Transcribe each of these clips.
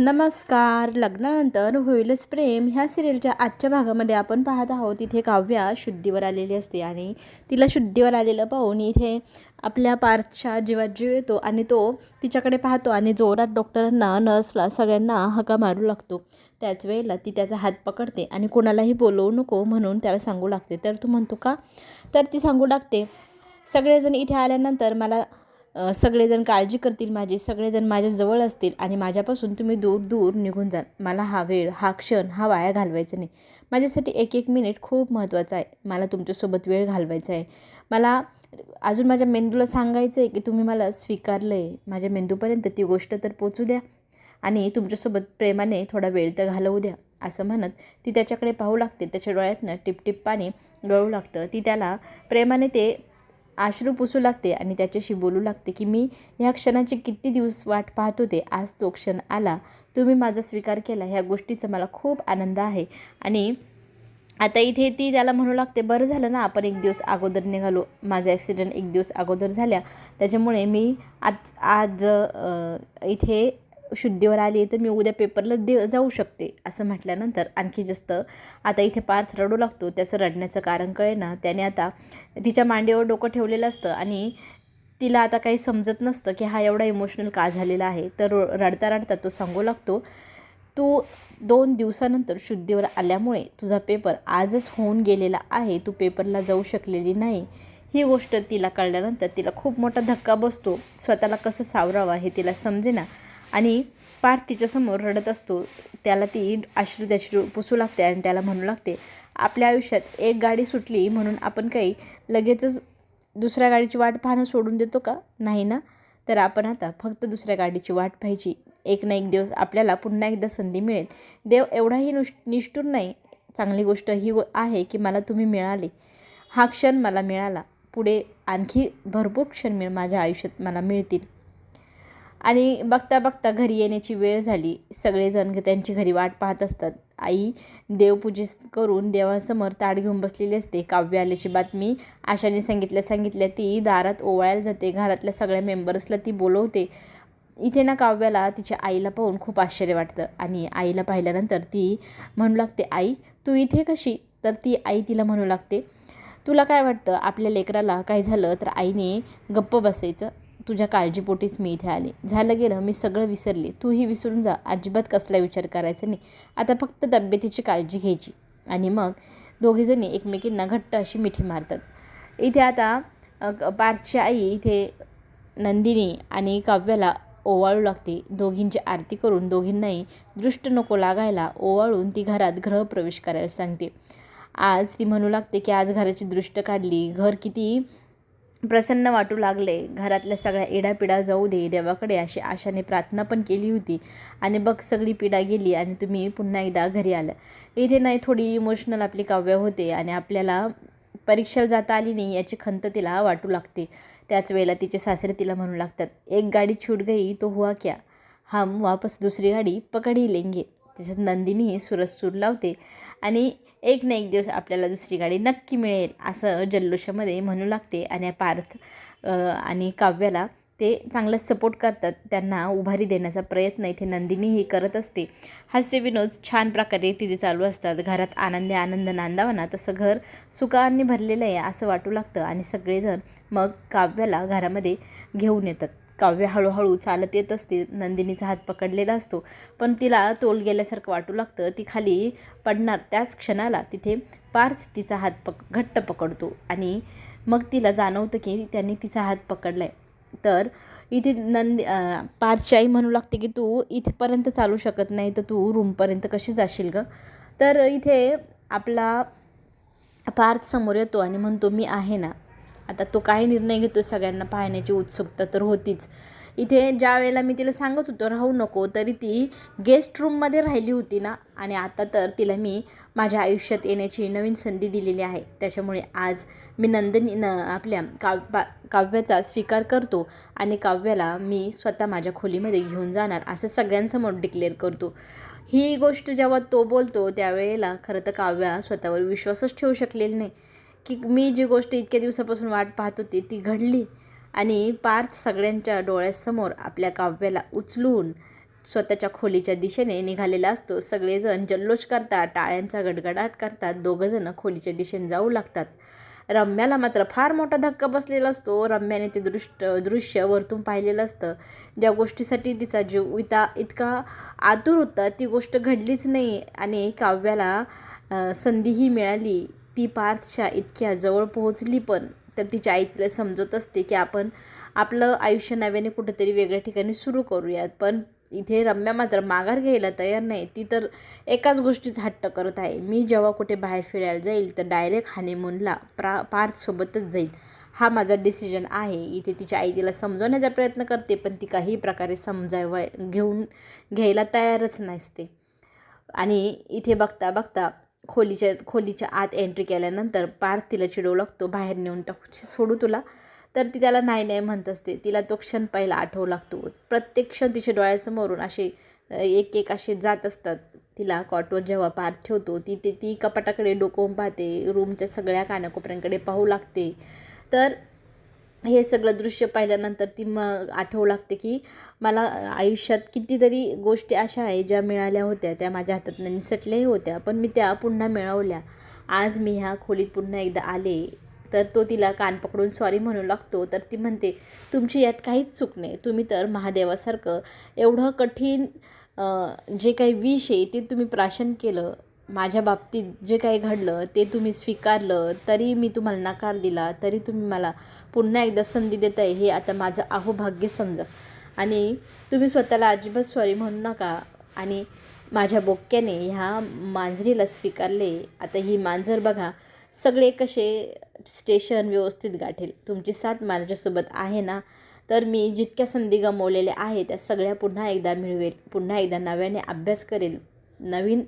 नमस्कार. लग्नानंतर होईलच प्रेम ह्या सिरियलच्या आजच्या भागामध्ये आपण पाहत आहोत. इथे काव्या शुद्धीवर आलेली असते आणि तिला शुद्धीवर आलेलं पाहून इथे आपल्या पार्थच्या जीवात जीव येतो आणि तो तिच्याकडे पाहतो आणि जोरात डॉक्टरांना, नर्सला सगळ्यांना हाका मारू लागतो. त्याच वेळेला ती त्याचा हात पकडते आणि कोणालाही बोलवू नको म्हणून त्याला सांगू लागते. तर तो म्हणतो का? तर ती सांगू लागते, सगळेजण इथे आल्यानंतर मला सगळेजण काळजी करतील माझी, सगळेजण माझ्याजवळ असतील आणि माझ्यापासून तुम्ही दूर दूर निघून जाल. मला हा वेळ, हा क्षण, हा वाया घालवायचा नाही. माझ्यासाठी एक एक मिनिट खूप महत्त्वाचा आहे. मला तुमच्यासोबत वेळ घालवायचा आहे. मला अजून माझ्या मेंदूला सांगायचं आहे की तुम्ही मला स्वीकारलं आहे. माझ्या मेंदूपर्यंत ती गोष्ट तर पोचू द्या आणि तुमच्यासोबत प्रेमाने थोडा वेळ तर घालवू द्या. असं म्हणत ती त्याच्याकडे पाहू लागते. त्याच्या डोळ्यातनं टिपटिप पाणी गळू लागतं. ती त्याला प्रेमाने ते अश्रू पुसू लागते आणि त्याच्याशी बोलू लागते की मी ह्या क्षणाची किती दिवस वाट पाहत होते. आज तो क्षण आला. तुम्ही माझा स्वीकार केला. ह्या गोष्टीचा मला खूप आनंद आहे. आणि आता इथे ती त्याला म्हणू लागते, बरं झालं ना आपण एक दिवस अगोदर निघालो. माझा ॲक्सिडेंट एक दिवस अगोदर झाल्या त्याच्यामुळे मी आज आज इथे शुद्धीवर आली तर मी उद्या पेपरला जाऊ शकते. असं म्हटल्यानंतर आणखी जास्त आता इथे पार्थ रडू लागतो. त्याचं रडण्याचं कारण कळेना. त्याने आता तिच्या मांडीवर डोकं ठेवलेलं असतं आणि तिला आता काही समजत नसतं की हा एवढा इमोशनल का झालेला आहे. तर रडता रडता तो सांगू लागतो, तू 2 दिवसानंतर शुद्धीवर आल्यामुळे तुझा पेपर आजच होऊन गेलेला आहे. तू पेपरला जाऊ शकलेली नाही. ही गोष्ट तिला कळल्यानंतर तिला खूप मोठा धक्का बसतो. स्वतःला कसं सावरावं हे तिला समजेना आणि पार्थ तिच्यासमोर रडत असतो. त्याला ती अश्रू पुसू लागते आणि त्याला म्हणू लागते, आपल्या आयुष्यात एक गाडी सुटली म्हणून आपण काही लगेचच दुसऱ्या गाडीची वाट पाहणं सोडून देतो का? नाही ना. तर आपण आता फक्त दुसऱ्या गाडीची वाट पाहायची. एक ना एक दिवस आपल्याला पुन्हा एकदा संधी मिळेल. देव एवढाही निष्ठुर नाही. चांगली गोष्ट ही आहे की मला तुम्ही मिळाले. हा क्षण मला मिळाला. पुढे आणखी भरपूर क्षण माझ्या आयुष्यात मला मिळतील. आणि बघता बघता घरी येण्याची वेळ झाली. सगळेजण त्यांची घरी वाट पाहत असतात. आई देवपूजा करून देवासमोर ताट घेऊन बसलेली असते. काव्य आल्याची बातमी आशाने सांगितल्या ती दारात ओवाळायला जाते. घरातल्या सगळ्या मेंबर्सला ती बोलवते. इथे ना काव्याला तिच्या आईला पाहून खूप आश्चर्य वाटतं आणि आईला पाहिल्यानंतर ती म्हणू लागते, आई तू इथे कशी? तर ती आई तिला म्हणू लागते, तुला काय वाटतं आपल्या लेकराला काय झालं तर आईने गप्प बसायचं? तुझ्या काळजीपोटीच मी इथे आले. झालं गेलं, मी सगळं विसरले. तूही विसरून जा. अजिबात कसला विचार करायचा नाही. आता फक्त तब्येतीची काळजी घ्यायची. आणि मग दोघीजणी एकमेकींना घट्ट अशी मिठी मारतात. इथे आता पार्थची आई इथे नंदिनी आणि काव्याला ओवाळू लागते. दोघींची आरती करून दोघींनाही दृष्ट नको लागायला ओवाळून ती घरात गृहप्रवेश करायला सांगते. आज ती म्हणू लागते की आज घराची दृष्ट काढली. घर किती प्रसन्न वाटू लागले. घरातल्या सगळ्या इडापिडा जाऊ दे देवाकडे अशी आशाने प्रार्थना पण केली होती. आणि बघ सगळी पिढा गेली आणि तुम्ही पुन्हा एकदा घरी आल्या. इथे नाही थोडी इमोशनल आपली काव्य होते आणि आपल्याला परीक्षेला जाता आली नाही याची खंत तिला वाटू लागते. त्याच वेळेला तिचे सासरे तिला म्हणू लागतात, एक गाडी छूट गई तो हुआ क्या, हम वापस दुसरी गाडी पकड ही लेंगे. त्याच्यात नंदिनी सुरज सूर लावते आणि एक ना एक दिवस आपल्याला दुसरी गाडी नक्की मिळेल असं जल्लोषामध्ये म्हणू लागते. आणि पार्थ आणि काव्याला ते चांगलं सपोर्ट करतात. त्यांना उभारी देण्याचा प्रयत्न इथे नंदिनीही करत असते. हास्य विनोद छान प्रकारे तिथे चालू असतात. घरात आनंदी आनंद नांदावा ना तसं घर सुखांनी भरलेलं आहे असं वाटू लागतं. आणि सगळेजण मग काव्याला घरामध्ये घेऊन येतात. काव्य हळूहळू चालत येत असते. नंदिनीचा हात पकडलेला असतो पण तिला तोल गेल्यासारखं वाटू लागतं. ती खाली पडणार त्याच क्षणाला तिथे पार्थ तिचा हात घट्ट पकडतो आणि मग तिला जाणवतं की त्यांनी तिचा हात पकडला आहे. तर इथे पार्थची आई म्हणू लागते की तू इथपर्यंत चालू शकत नाही तर तू रूमपर्यंत कशी जाशील गं? तर इथे आपला पार्थ समोर येतो आणि म्हणतो, मी आहे ना. आता तो काय निर्णय घेतो सगळ्यांना पाहण्याची उत्सुकता तर होतीच. इथे ज्या वेळेला मी तिला सांगत होतो राहू नको तरी ती गेस्ट रूममध्ये राहिली होती ना. आणि आता तर तिला मी माझ्या आयुष्यात येण्याची नवीन संधी दिलेली आहे. त्याच्यामुळे आज मी आपल्या काव्याचा स्वीकार करतो आणि काव्याला मी स्वतः माझ्या खोलीमध्ये घेऊन जाणार असं सगळ्यांसमोर डिक्लेअर करतो. ही गोष्ट जेव्हा तो बोलतो त्यावेळेला खरं तर काव्या स्वतःवर विश्वासच ठेवू शकलेली नाही की मी जी गोष्ट इतक्या दिवसापासून वाट पाहत होती ती घडली. आणि पार्थ सगळ्यांच्या डोळ्यासमोर आपल्या काव्याला उचलून स्वतःच्या खोलीच्या दिशेने निघालेला असतो. सगळेजण जल्लोष करतात, टाळ्यांचा गडगडाट करतात. दोघंजण खोलीच्या दिशेने जाऊ लागतात. रम्याला मात्र फार मोठा धक्का बसलेला असतो. रम्याने ते दृश्य वरतून पाहिलेलं असतं. ज्या गोष्टीसाठी तिचा जीव इतका आतुर होता ती गोष्ट घडलीच नाही आणि काव्याला संधीही मिळाली. ती पार्थच्या इतक्या जवळ पोहोचली पण. तर तिच्या आई तिला समजत असते की आपण आपलं आयुष्य नव्याने कुठेतरी वेगळ्या ठिकाणी सुरू करूयात. पण इथे रम्या मात्र माघार घ्यायला तयार नाही. ती तर एकाच गोष्टीचा हट्ट करत आहे, मी जेव्हा कुठे बाहेर फिरायला जाईल तर डायरेक्ट हनीमूनला पार्थसोबतच जाईल. हा माझा डिसिजन आहे. इथे तिची आई तिला समजवण्याचा प्रयत्न करते पण ती काही प्रकारे घ्यायला तयारच नसते. आणि इथे बघता बघता खोलीच्या आत एंट्री केल्यानंतर पार्थ तिला चिडवू लागतो, बाहेर नेऊन टाकू सोडू तुला. तर ती त्याला नाही नाही म्हणत असते. तिला तो क्षण पहिला आठवू लागतो. प्रत्येक क्षण तिच्या डोळ्यासमोरून असे एक असे जात असतात. तिला कॉटवर जेव्हा पार्थ ठेवतो ती कपाटाकडे डोकावून पाहते, रूमच्या सगळ्या कानाकोपऱ्यांकडे पाहू लागते. तर हे सगळं दृश्य पाहिल्यानंतर ती मग आठवू लागते की मला आयुष्यात कितीतरी गोष्टी अशा आहे ज्या मिळाल्या होत्या, त्या माझ्या हातातून निसटल्याही होत्या पण मी त्या पुन्हा मिळवल्या. आज मी ह्या खोलीत पुन्हा एकदा आले. तर तो तिला कान पकडून सॉरी म्हणू लागतो. तर ती म्हणते, तुमची यात काहीच चूक नाही. तुम्ही तर महादेवासारखं एवढं कठीण जे काही विष आहे ते तुम्ही प्राशन केलं. माझ्या बाबतीत जे काही घडलं ते तुम्ही स्वीकारलं, तरी मी तुम्हाला नकार दिला, तरी तुम्ही मला पुन्हा एकदा संधी देताय. हे आता माझं अहोभाग्य समजा आणि तुम्ही स्वतःला अजिबात सॉरी म्हणू नका. आणि माझ्या बोक्याने ह्या मांजरीला स्वीकारले. आता ही मांजर बघा सगळे कसे स्टेशन व्यवस्थित गाठेल. तुमची साथ माझ्यासोबत आहे ना. तर मी जितक्या संधी गमावलेल्या आहे त्या सगळ्या पुन्हा एकदा मिळवेल. पुन्हा एकदा नव्याने अभ्यास करेल. नवीन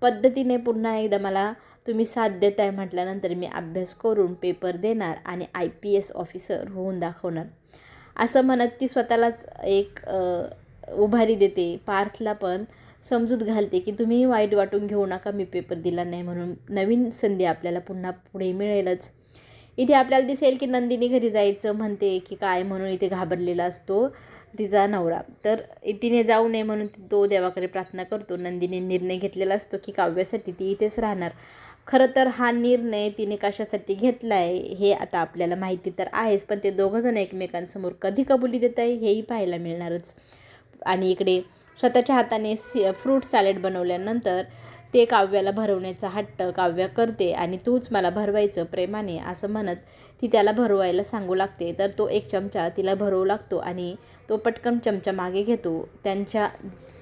पद्धतीने पुन्हा एकदा मला तुम्ही साथ देताय म्हटल्यानंतर मी अभ्यास करून पेपर देणार आणि IPS ऑफिसर होऊन दाखवणार. असं म्हणत ती स्वतःलाच एक उभारी देते. पार्थला पण समजूत घालते की तुम्ही वाईट वाटून घेऊ नका, मी पेपर दिला नाही म्हणून. नवीन संधी आपल्याला पुन्हा पुढे मिळेलच. इथे आपल्याला दिसेल की नंदिनी घरी जायचं म्हणते की काय म्हणून इथे घाबरलेला असतो तिचा नवरा. तर तिने जाऊ नये म्हणून तो देवाकडे प्रार्थना करतो. नंदिनी निर्णय घेतलेला असतो की काव्यासाठी ती इथेच राहणार. खरं तर हा निर्णय तिने कशासाठी घेतला आहे हे आता आपल्याला माहिती तर आहेच, पण ते दोघंजण एकमेकांसमोर कधी कबुली देत आहे हेही पाहायला मिळणारच. आणि इकडे स्वतःच्या हाताने फ्रूट सॅलेड बनवल्यानंतर ते काव्याला भरवण्याचा हट्ट काव्या करते आणि तूच मला भरवायचं प्रेमाने असं म्हणत ती त्याला भरवायला सांगू लागते. तर तो एक चमचा तिला भरवू लागतो आणि तो पटकन चमचा मागे घेतो. त्यांच्या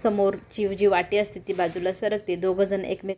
समोरची जी वाटी असते ती बाजूला सरकते. दोघंजण एकमेक